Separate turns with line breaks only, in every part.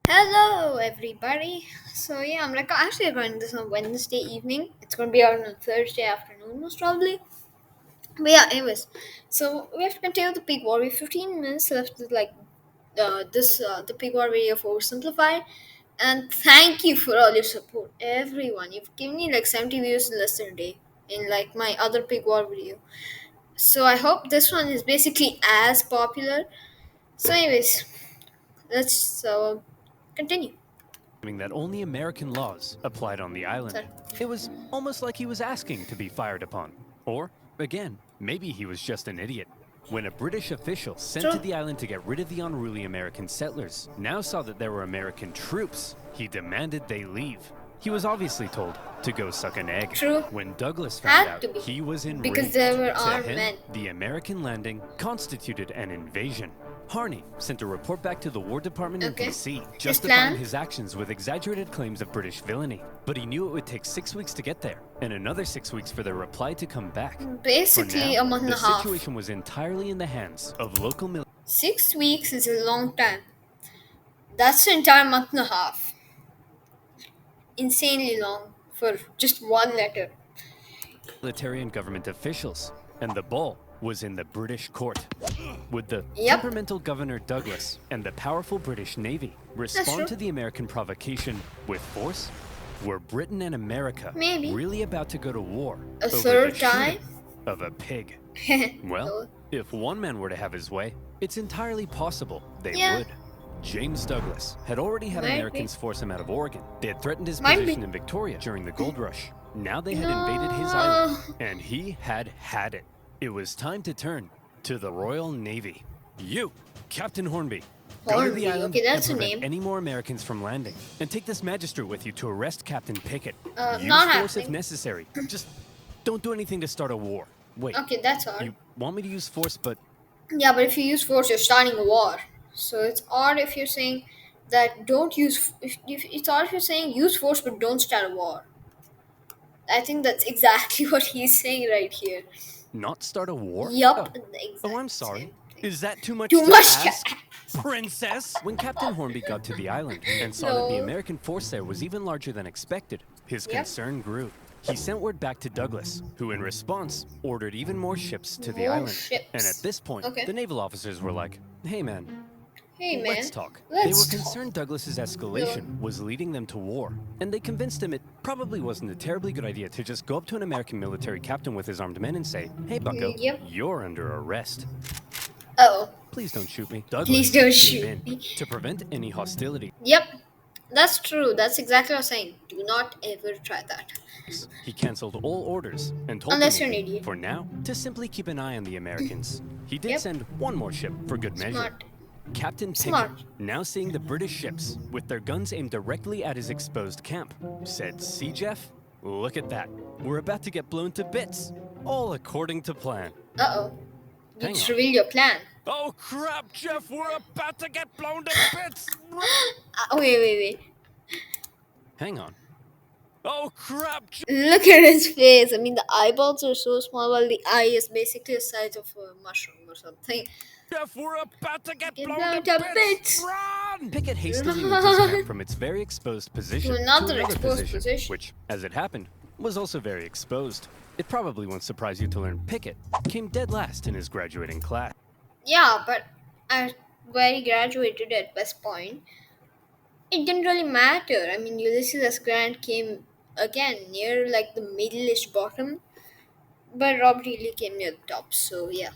Hello, everybody. So yeah, I'm actually running this on Wednesday evening. It's gonna be out on Thursday afternoon, most probably. But yeah, anyways, so we have to continue the peak war. We have 15 minutes left to the peak war video of Oversimplified. And thank you for all your support, everyone. You've given me like 70 views in less than a day in like my other peak war video. So I hope this one is basically as popular. So anyways, let's continue.
That only American laws applied on the island.
Sorry.
It was almost like he was asking to be fired upon. Or, again, maybe he was just an idiot. When a British official sent to
True.
the island to get rid of the unruly American settlers now saw that there were American troops, he demanded they leave. He was obviously told to go suck an egg.
True.
When Douglas found
Had to be.
out, he was enraged.
Because there were
To
armed
him,
men.
the American landing constituted an invasion. Harney sent a report back to the War Department in
Okay.
D.C.,
His
justifying
plan?
his actions with exaggerated claims of British villainy. But he knew it would take 6 weeks to get there, and another 6 weeks for their reply to come back.
Basically,
For now,
a month and
the
a half.
situation was entirely in the hands of local military.
6 weeks is a long time. That's an entire month and a half. Insanely long for just one letter.
Military and government officials, and the ball was in the British court. Would the
Yep.
temperamental Governor Douglas and the powerful British Navy respond
true.
to the American provocation with force? Were Britain and America
Maybe.
really about to go to war
A
over
third
the
time?
shooting of a pig? Well,
No.
if one man were to have his way, it's entirely possible they
Yeah.
would. James Douglas had already had
Might be.
Americans force him out of Oregon. They had threatened his
Might
position
be.
in Victoria during the gold rush. Now they had
No.
invaded his island, and he had had it. It was time to turn to the Royal Navy. You, Captain Hornby, go to
Hornby,
the island
okay, that's
and
a
prevent
name.
any more Americans from landing. And take this magistrate with you to arrest Captain Pickett. Use
Not
force if
happening.
necessary. Just don't do anything to start a war. Wait,
Okay, that's odd.
you want me to use force, but
Yeah, but if you use force, you're starting a war. So it's odd if you're saying that don't use. If it's odd if you're saying use force but don't start a war. I think that's exactly what he's saying right here.
not start a war?
Yup.
Oh, I'm sorry. Is that too much
Too
to
much to
ask, Princess? When Captain Hornby got to the island and saw that the
No.
American force there was even larger than expected, his
Yep.
concern grew. He sent word back to Douglas, who in response ordered even more ships to the
More
island.
ships.
And at this point,
Okay.
the naval officers were like, hey man,
Hey man,
let's talk.
Let's
They were
talk.
concerned Douglas's escalation was leading them to war, and they convinced him it probably wasn't a terribly good idea to just go up to an American military captain with his armed men and say, hey bucko,
Yep.
you're under arrest.
Oh,
Please don't shoot me. Douglas
Please don't
gave
shoot
in
me.
to prevent any hostility.
yep. That's true. That's exactly what I'm saying. Do not ever try that.
He canceled all orders and told
Unless
the
you're an
Navy,
idiot.
for now, to simply keep an eye on the Americans. He did
Yep.
send one more ship for good measure.
Smart.
Captain Pickett,
Smart.
now seeing the British ships with their guns aimed directly at his exposed camp, said, see, Jeff? Look at that. We're about to get blown to bits. All according to plan.
Uh oh. You
Hang
just
on.
reveal your plan.
Oh crap, Jeff, we're about to get blown to bits!
Wait.
Hang on. Oh crap,
Look at his face. I mean, the eyeballs are so small, while the eye is basically the size of a mushroom or something.
Jeff, we're about to get
Get
blown
blown
to
to
bits!
bits.
Run! Pickett hastily moved his camp from its very exposed position
To another exposed position.
which, as it happened, was also very exposed. It probably won't surprise you to learn Pickett came dead last in his graduating class.
Yeah, but where he graduated at West Point, it didn't really matter. I mean, Ulysses S. Grant came again near like the middle-ish bottom, but Robert E. Lee came near the top. So yeah.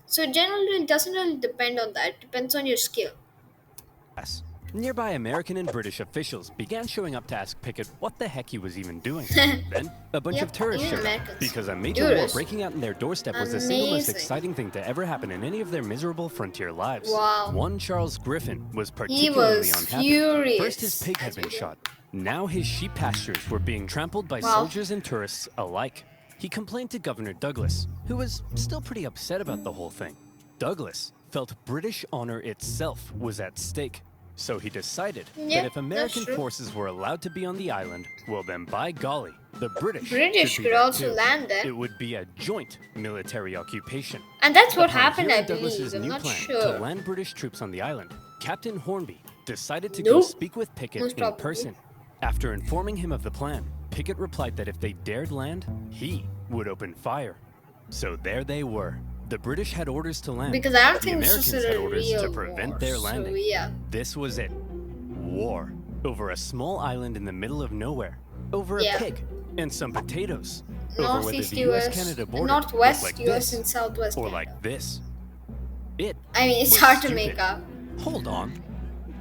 So generally, it doesn't really depend on that. It depends on your skill.
Nearby American and British officials began showing up to ask Pickett what the heck he was even doing. Then, a bunch
Yep,
of tourists
even
showed up
Americans.
because a major war
Tourists.
breaking out in their doorstep was the single most
Amazing.
exciting thing to ever happen in any of their miserable frontier lives.
Wow.
One Charles Griffin was
He
particularly
was
unhappy.
furious.
First, his pig had
as
been
usual.
shot. Now his sheep pastures were being trampled by
Wow.
soldiers and tourists alike. He complained to Governor Douglas, who was still pretty upset about the whole thing. Douglas felt British honor itself was at stake. So he decided
Yeah,
that if
that's
American
true.
forces were allowed to be on the island, well then by golly, the British
British
should be
could
there
also
too.
land there.
It would be a joint military occupation.
And that's what
Upon
happened, I
hearing
believe.
Douglas's
I'm
new
not
plan
sure.
to land British troops on the island, Captain Hornby decided to go
Nope.
speak with Pickett
Most
in
probably.
person. After informing him of the plan, Pickett replied that if they dared land, he would open fire. So there they were. The British had orders to land.
Because I don't
The
think this
Americans
is
had
a
orders to
real
prevent
war.
their
So
landing.
yeah.
This was it. War. Over a small island in the middle of nowhere. Over
Yeah.
a pig. And some potatoes. Over whether
Northeast
the
US,
US-Canada border
Northwest
looked like
US,
this,
and Southwest
or
Canada.
like this. It
I mean, it's
was
hard to
stupid.
make out.
Hold on.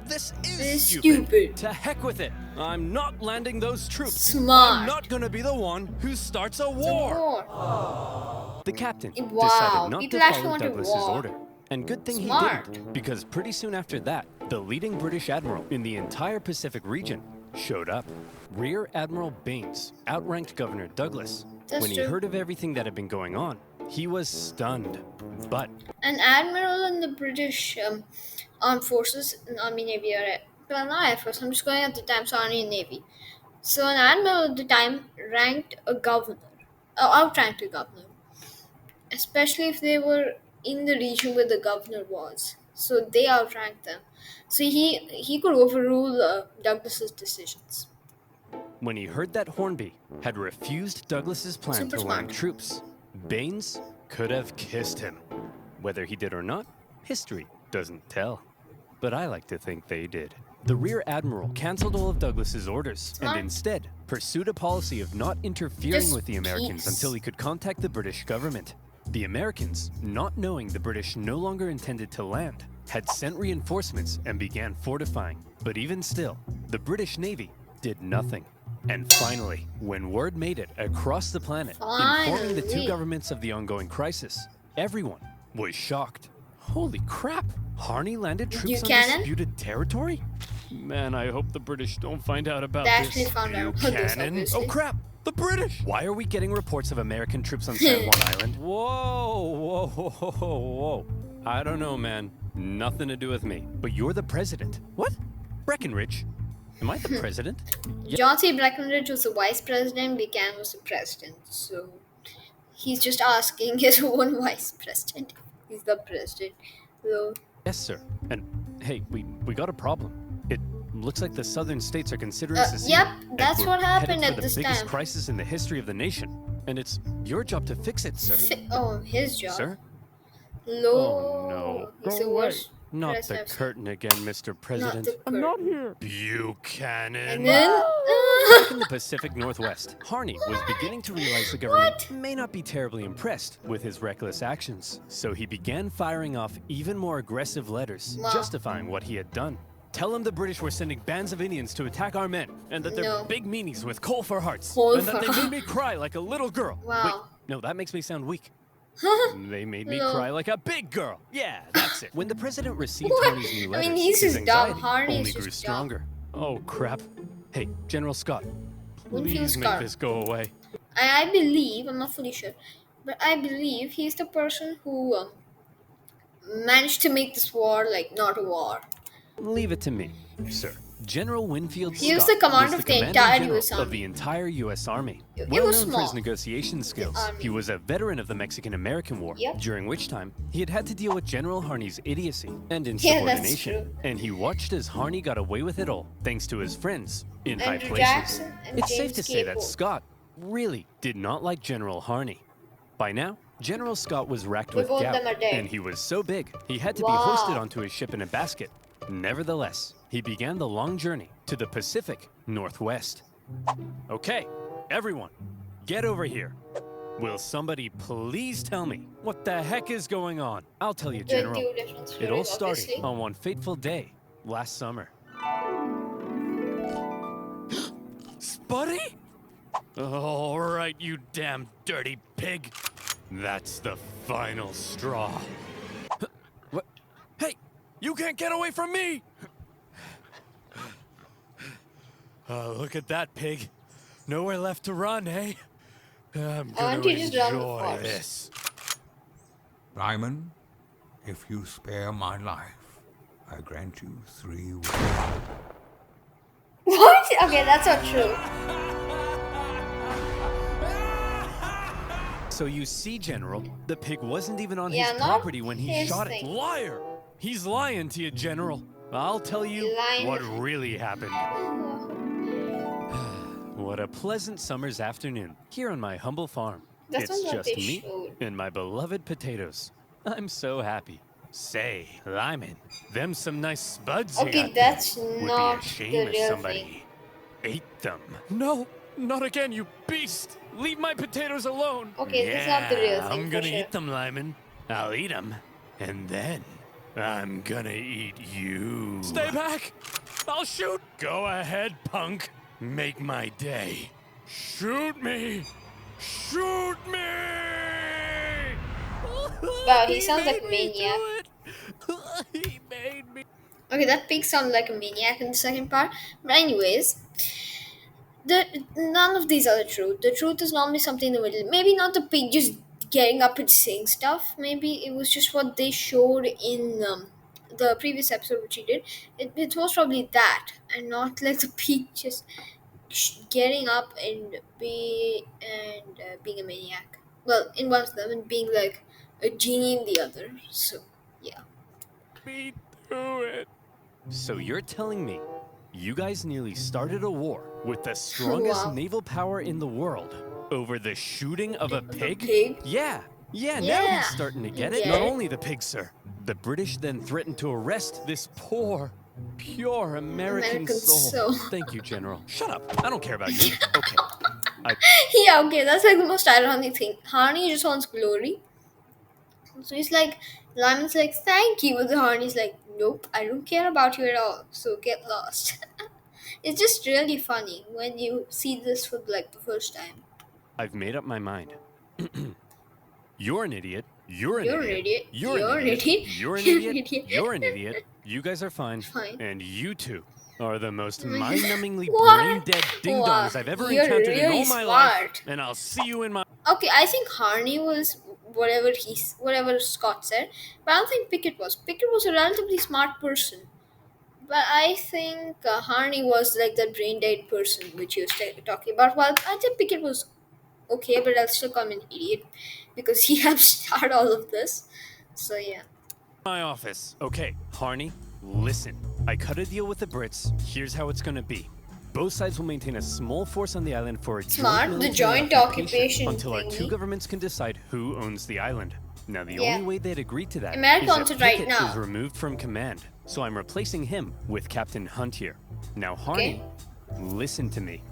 This is
It's
stupid.
stupid.
To heck with it. I'm not landing those troops.
Smart.
I'm not gonna be the one who starts a
It's a
war.
war.
The captain
Wow,
decided not
people
to
actually
follow
wanted
Douglas's
war.
order. And good thing
Smart.
he didn't, because pretty soon after that, the leading British admiral in the entire Pacific region showed up. Rear Admiral Baines outranked Governor Douglas.
That's
When he
true.
heard of everything that had been going on, he was stunned. But
An admiral in the British armed forces, Army, Navy, well, not Air Force. I'm just going at the time, so Army and Navy. So an admiral at the time ranked a governor, outranked a governor, especially if they were in the region where the governor was. So they outranked them. So he could overrule Douglas's decisions.
when he heard that Hornby had refused Douglas's plan
Super
to land
smart.
troops, Baines could have kissed him. Whether he did or not, history doesn't tell. But I like to think they did. The Rear Admiral canceled all of Douglas's orders
Smart.
and instead pursued a policy of not interfering
Just
with the Americans
peace.
until he could contact the British government. The Americans, not knowing the British no longer intended to land, had sent reinforcements and began fortifying. But even still, the British Navy did nothing. And finally, when word made it across the planet, informing the two
Finally.
governments of the ongoing crisis, everyone was shocked. Holy crap! Harney landed troops on
Buchanan?
disputed territory? Man, I hope the British don't find out about
They
this.
actually found out about this,
Buchanan?
obviously.
Oh crap! The British! Why are we getting reports of American troops on San Juan Island? Whoa. I don't know, man. Nothing to do with me. But you're the president. What? Breckenridge? Am I the president?
John C. Breckinridge was the vice president, Buchanan was the president. So he's just asking his own vice president. He's the president. So
Yes, sir. And hey, we got a problem. It looks like the southern states are considering seceding.
yep,
and
that's
we're
what happened
headed for
at this
the biggest
time.
crisis in the history of the nation. And it's your job to fix it, sir.
His job.
Sir?
Low.
Oh no.
He's the worst.
Not the
president.
curtain again, Mr.
Not
President.
the curtain.
here. Buchanan.
And then
Back in the Pacific Northwest, Harney was beginning to realize the government may not be terribly impressed with his reckless actions. So he began firing off even more aggressive letters,
Wow.
justifying what he had done. Tell him the British were sending bands of Indians to attack our men, and that they're
No.
big meanies with coal for hearts,
Coal
and that
for
they made me cry like a little girl.
Wow.
Wait, no, that makes me sound weak. They made me
No.
cry like a big girl. Yeah, that's it. When the president received
What?
Harney's new
I
letters,
mean, he's
his
just dumb.
anxiety
Harney
only
is
grew
just dumb.
stronger. Oh crap! Hey, General Scott,
Winfield
please make
Scott.
this go away.
I believe, I'm not fully sure, but I believe he's the person who managed to make this war like not a war.
Leave it to me, sir. General Winfield
He was
Scott
the commander
was
of the
commanding
entire
general
US
of
Army.
the entire U.S. Army.
It
Well
was
known for
small.
his negotiation skills,
army.
he was a veteran of the Mexican-American War,
Yep.
during which time he had had to deal with General Harney's idiocy and
Yeah, that's
insubordination.
true.
And he watched as Harney got away with it all, thanks to his friends in high
Andrew
places.
Jackson and
It's safe
James
to say that
Gable.
Scott really did not like General Harney. By now, General Scott was racked
The
with
both of
gout,
them are dead.
and he was so big he had to be
Wow.
hoisted onto his ship in a basket. Nevertheless, he began the long journey to the Pacific Northwest. Okay, everyone, get over here. Will somebody please tell me what the heck is going on? I'll tell you,
The
General.
two different
It all
stories,
started
obviously.
on one fateful day last summer. Spuddy? All right, you damn dirty pig. That's the final straw. What? Hey, you can't get away from me! Look at that pig. Nowhere left to run, eh? I'm
Why
gonna
don't you just run
enjoy
first?
this.
Ryman, if you spare my life, I grant you 3 wishes.
What? Okay, that's not true.
So you see, General, the pig wasn't even on
Yeah,
his
not
property when he
his
shot
thing.
it. Liar! He's lying to you, General. I'll tell you what
Lion.
really happened. What a pleasant summer's afternoon here on my humble farm.
That's
It's
not what they
just me
showed.
and my beloved potatoes. I'm so happy. Say, Lyman, them some nice spuds you
Okay,
got there.
that's
Would be a
not
shame
the
if
real thing.
somebody ate them. No, not again, you beast! Leave my potatoes alone!
Okay, this is not the real
Yeah,
thing
I'm
for
gonna
sure.
eat them, Lyman. I'll eat them, and then I'm gonna eat you. Stay back! I'll shoot! Go ahead, punk. Make my day. Shoot me! Shoot me!
Wow, he
He
sounds like
made
a
me
maniac.
do it! He made me.
Okay, that pig sounded like a maniac in the second part. But anyways, none of these are the truth. The truth is normally something in the middle. Maybe not the pig just getting up and saying stuff. Maybe it was just what they showed in the previous episode which he did. It was probably that, and not like the pig just getting up and being a maniac. Well, in one of them, and being like a genie in the other. So yeah.
Me do it. So you're telling me you guys nearly started a war with the strongest
Wow.
naval power in the world over the shooting of a
A
pig?
pig.
Yeah, now
Yeah,
he's starting to
you
get it.
get
Not
it.
only the pig, sir. The British then threatened to arrest this poor, pure American
American
soul.
soul.
Thank you, General. Shut up. I don't care about you. Okay. I
Yeah, okay, that's like the most ironic thing. Harney just wants glory. So he's like, Lyman's like, thank you. But the Harney's like, nope, I don't care about you at all. So get lost. It's just really funny when you see this for like the first time.
I've made up my mind. You're an idiot. You're an
You're an
idiot.
idiot.
You're an
You're an
idiot.
idiot.
You're an
You're an
idiot.
idiot.
You're an idiot. You guys are fine.
Fine.
And you two are the most mind-numbingly
What?
brain-dead
Wow,
ding-dongs I've ever
you're
encountered in
really
all my life.
smart.
And I'll see you in my...
Okay, I think Harney was whatever Scott said, but I don't think Pickett was. Pickett was a relatively smart person, but I think Harney was like the brain dead person which you were talking about. Well, I think Pickett was okay, but I'll still call him an idiot because he helped start all of this. So yeah,
my office. Okay, Harney, listen. I cut a deal with the Brits. Here's how it's gonna be. Both sides will maintain a small force on the island for a
smart.
joint
The
military
joint occupation
until our two
thingy.
governments can decide who owns the island. Now, the
Yeah.
only way they'd agree to that
America
is
wants
if
it right
Pickett
now.
is removed from command. So I'm replacing him with Captain Hunt here. Now, Harney, listen to me.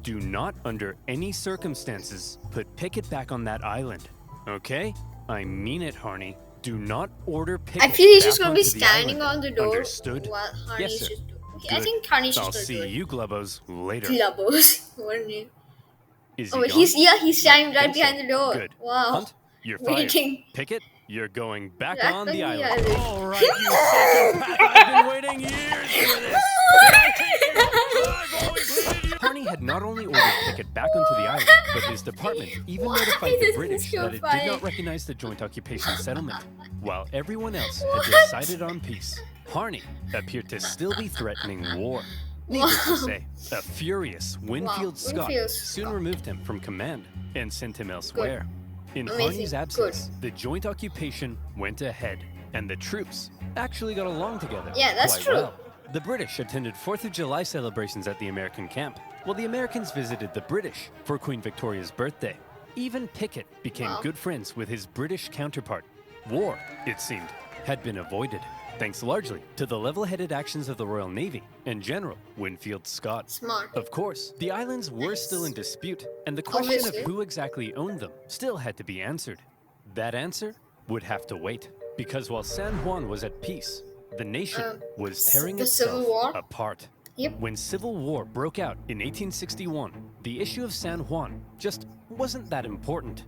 Do not, under any circumstances, put Pickett back on that island. Okay? I mean it, Harney. Do not order Pickett
I feel he's
back
just gonna be
onto the
standing
island.
on the door
Understood?
while Harney's
Yes, sir.
just. Okay, I
Good.
think Harney's
I'll
just gonna
see
do it.
you, Glubbos, later.
Clubbos. What a name.
Is
Oh,
he
wait,
gone?
he's standing
I
right
think so.
behind the door.
Good.
Wow.
Hunt, you're fired.
Waiting.
Pickett, you're going back
Back
on
on
the
the
island.
island.
All right, you psychopath. I've been waiting years for this. I hate you. I've always hated you. Harney had not only ordered Pickett back onto the island, but his department even
Why?
notified the
This is
British
so
that it did
funny.
not recognize the joint occupation settlement, while everyone else had
What?
decided on peace. Harney appeared to still be threatening war. Needless to
Wow.
say, a furious Winfield Scott
Winfield
soon
Scott.
removed him from command and sent him elsewhere. In
Amazing.
Harney's absence, the joint occupation went ahead, and the troops actually got along together.
Yeah, that's
quite
true.
well. The British attended 4th of July celebrations at the American camp, while the Americans visited the British for Queen Victoria's birthday. Even Pickett became
Wow.
good friends with his British counterpart. War, it seemed, had been avoided, thanks largely to the level-headed actions of the Royal Navy and General Winfield Scott.
Smart.
Of course, the islands were
Nice.
still in dispute, and the question
Obviously.
of who exactly owned them still had to be answered. That answer would have to wait, because while San Juan was at peace, the nation was tearing
the Civil
itself
War?
apart.
Yep.
When Civil War broke out in 1861, the issue of San Juan just wasn't that important.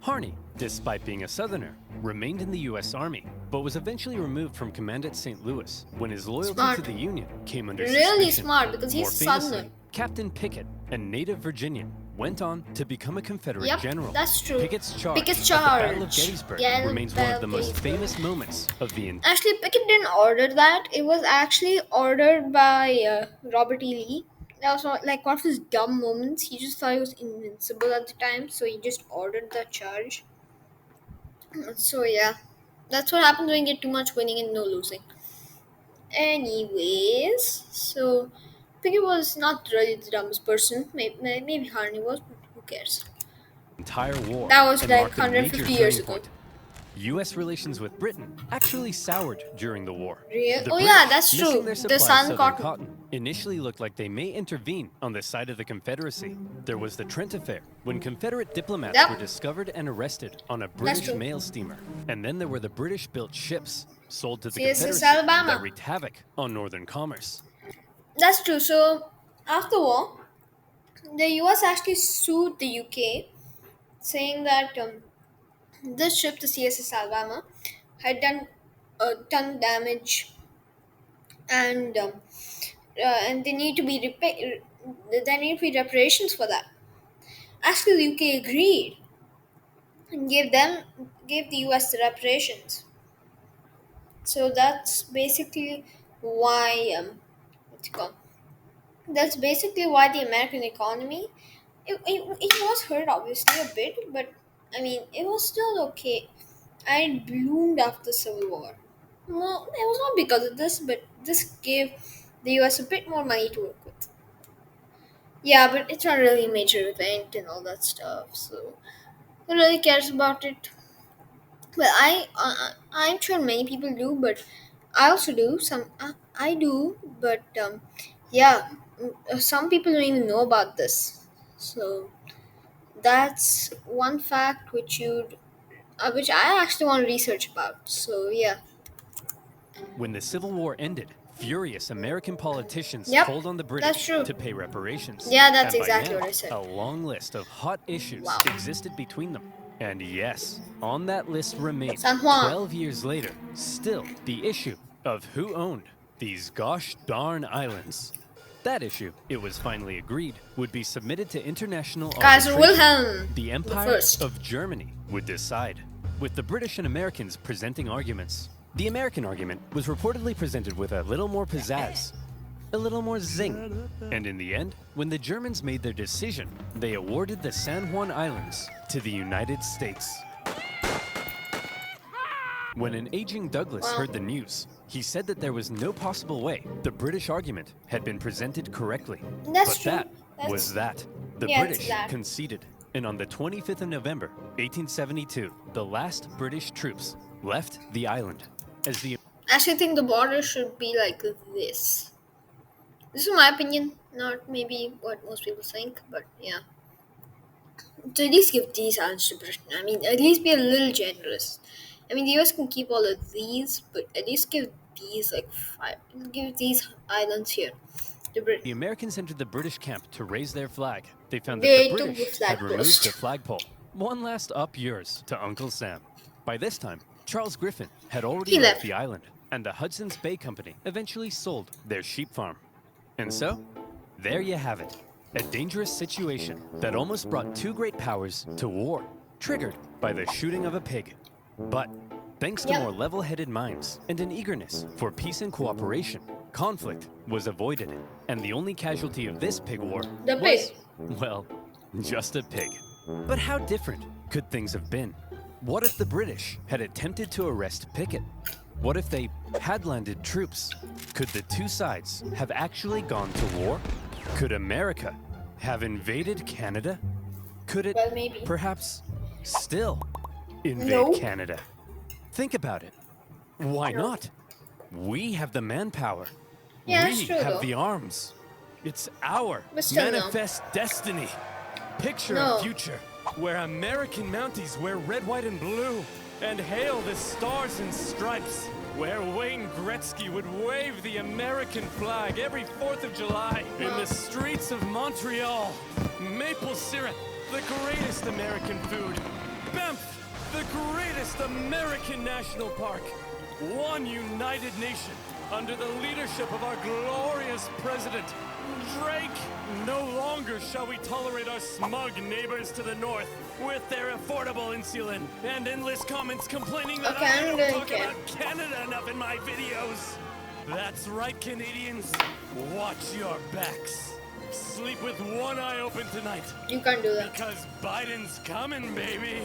Harney, despite being a Southerner, remained in the U.S. Army, but was eventually removed from command at St. Louis when his loyalty
Smart.
to the Union came under
Really
suspicion.
smart, because he's
More
a
famously,
Southerner.
Captain Pickett, a native Virginian, went on to become a Confederate
Yep,
general.
that's true.
Pickett's charge,
Pickett's
at the Battle of
charge.
Gettysburg
Yeah,
remains
Battle
one of
of
the most
Gettysburg.
famous moments of the entire.
Actually, Pickett didn't order that. It was actually ordered by Robert E. Lee. That was like one of his dumb moments. He just thought he was invincible at the time, so he just ordered the charge. So yeah, that's what happens when you get too much winning and no losing. Anyways, so Piggy was not really the dumbest person. Maybe Harney was, but who cares?
Entire war
That was
and
like
marked a major
150 years
turning
ago.
point. U.S. relations with Britain actually soured during the war.
Real?
The
Oh yeah,
British,
that's
missing
true.
their
The
supply of
Sun
southern
Cotton.
cotton, initially looked like they may intervene on the side of the Confederacy. There was the Trent Affair, when Confederate diplomats
Yep.
were discovered and arrested on a
That's
British
true.
mail steamer. And then there were the British-built ships sold to the
CSS
Confederacy that
Alabama.
wreaked havoc on northern commerce.
That's true. So after war, the US actually sued the UK, saying that this ship, the CSS Alabama, had done a ton damage, and and they need to be there need to be reparations for that. Actually, the UK agreed and gave the US the reparations. So that's basically why what's it called? That's basically why the American economy it was hurt obviously a bit, but I mean it was still okay, and it bloomed after the Civil War. Well, it was not because of this, but this gave the US a bit more money to work with. Yeah, but it's not really a major event and all that stuff, so who really cares about it? Well, I'm sure many people do, but I also do. I do, but yeah, some people don't even know about this. So that's one fact which I actually want to research about. So yeah,
When the Civil War ended, furious American politicians
yep,
called on the
that's
British
true.
to pay reparations.
Yeah, that's
And by
exactly
now,
what I said.
a long list of hot issues
Wow.
existed between them. And yes, on that list remained,
San Juan.
12 years later, still the issue of who owned these gosh darn islands. That issue, it was finally agreed, would be submitted to international
Kaiser
arbitration.
Wilhelm
The
the
Empire
First.
of Germany would decide, with the British and Americans presenting arguments. The American argument was reportedly presented with a little more pizzazz, a little more zing. And in the end, when the Germans made their decision, they awarded the San Juan Islands to the United States. When an aging Douglas
Wow.
heard the news, he said that there was no possible way the British argument had been presented correctly.
That's
But
true.
that was that. The
Yeah, it's
British
that.
conceded. And on the 25th of November, 1872, the last British troops left the island as the
I actually think the border should be like this. This is my opinion, not maybe what most people think, but yeah. To at least give these islands to Britain. I mean, at least be a little generous. I mean, the US can keep all of these, but at least give these like five. Give these islands here to Britain.
The Americans entered the British camp to raise their flag. They found that
They
the
took the
British
flag
had removed
post.
the flagpole. One last up yours to Uncle Sam. By this time, Charles Griffin had already
He
left
left.
the island, and the Hudson's Bay Company eventually sold their sheep farm. And so, there you have it. A dangerous situation that almost brought two great powers to war, triggered by the shooting of a pig. But thanks to
Yep.
more level-headed minds and an eagerness for peace and cooperation, conflict was avoided. And the only casualty of this pig war
The
was,
pig.
well, just a pig. But how different could things have been? What if the British had attempted to arrest Pickett? What if they had landed troops? Could the two sides have actually gone to war? Could America have invaded Canada? Could it
Well, maybe.
perhaps still invade
No.
Canada? Think about it. Why
No.
not? We have the manpower.
Yeah,
we
that's true,
have
though.
the arms. It's our
But still, no.
manifest destiny. Picture
No.
a future where American Mounties wear red, white, and blue and hail the stars and stripes. Where Wayne Gretzky would wave the American flag every 4th of July in the streets of Montreal. Maple syrup, the greatest American food. Banff, the greatest American national park. One united nation under the leadership of our glorious president, Drake. No longer shall we tolerate our smug neighbors to the north with their affordable insulin and endless comments complaining that
Okay,
I
I'm
don't
gonna
talk
care.
about Canada enough in my videos. That's right, Canadians. Watch your backs. Sleep with one eye open tonight.
You can't do that.
Because Biden's coming, baby.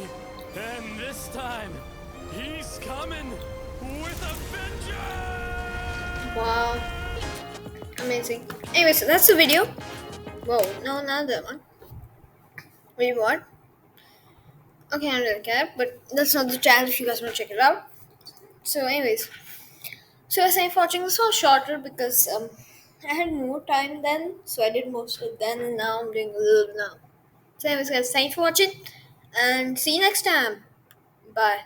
And this time, he's coming with a vengeance!
Wow, amazing. Anyway, so that's the video. Whoa, no, not that one. Wait, what? Okay, I don't really care, but that's not the channel if you guys want to check it out. So, anyways, so I was saying for watching this was shorter because I had more time then, so I did most of it then, and now I'm doing a little now. So, anyways, guys, thanks for watching, and see you next time. Bye.